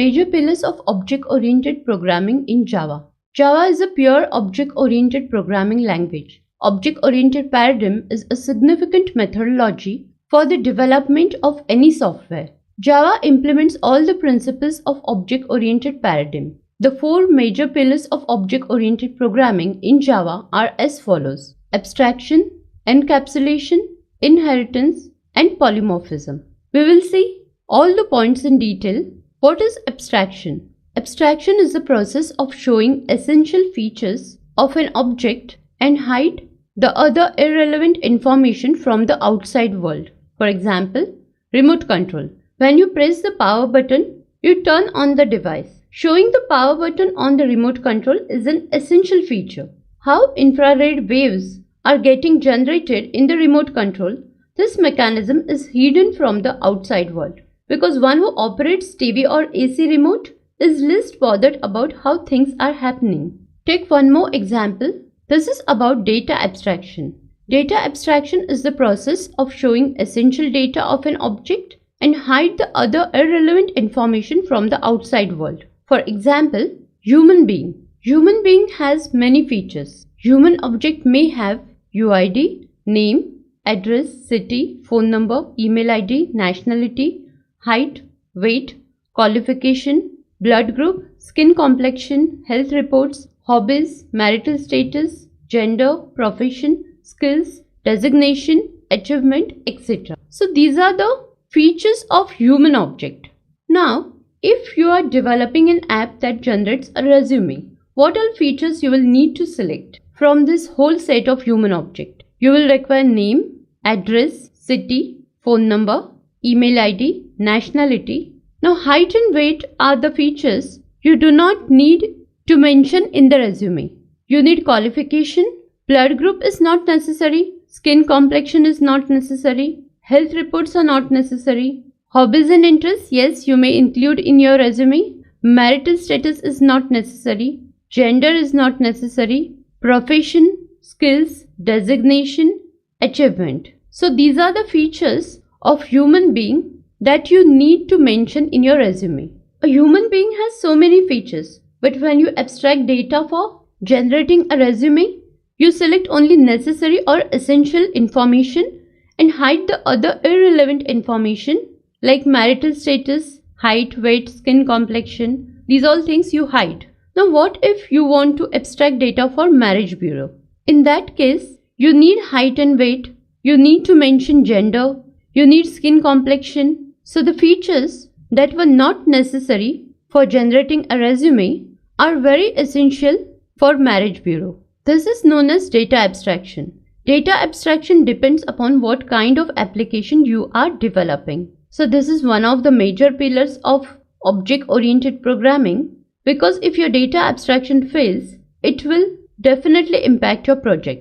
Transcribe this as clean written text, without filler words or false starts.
Major pillars of object-oriented programming in Java. Java is a pure object-oriented programming language. Object-oriented paradigm is a significant methodology for the development of any software. Java implements all the principles of object-oriented paradigm. The four major pillars of object-oriented programming in Java are as follows: abstraction, encapsulation, inheritance, and polymorphism. We will see all the points in detail. What is abstraction? Abstraction is the process of showing essential features of an object and hide the other irrelevant information from the outside world. For example, remote control. When you press the power button, you turn on the device. Showing the power button on the remote control is an essential feature. How infrared waves are getting generated in the remote control, this mechanism is hidden from the outside world, because one who operates TV or AC remote is least bothered about how things are happening. Take one more example. This is about data abstraction. Data abstraction is the process of showing essential data of an object and hide the other irrelevant information from the outside world. For example, human being. Human being has many features. Human object may have UID, name, address, city, phone number, email ID, nationality, height, weight, qualification, blood group, skin complexion, health reports, hobbies, marital status, gender, profession, skills, designation, achievement, etc. So these are the features of human object. Now, if you are developing an app that generates a resume, what all features you will need to select from this whole set of human object? You will require name, address, city, phone number, email ID, nationality. Now height and weight are the features you do not need to mention in the resume. You need qualification, blood group is not necessary, skin complexion is not necessary, health reports are not necessary, hobbies and interests, yes, you may include in your resume, marital status is not necessary, gender is not necessary, profession, skills, designation, achievement. So these are the features of human being that you need to mention in your resume. A human being has so many features, but when you abstract data for generating a resume, you select only necessary or essential information and hide the other irrelevant information like marital status, height, weight, skin complexion. These all things you hide. Now what if you want to abstract data for marriage bureau? In that case, you need height and weight, you need to mention gender, you need skin complexion. So the features that were not necessary for generating a resume are very essential for marriage bureau. This is known as data abstraction. Data abstraction depends upon what kind of application you are developing. So this is one of the major pillars of object-oriented programming, because if your data abstraction fails, it will definitely impact your project.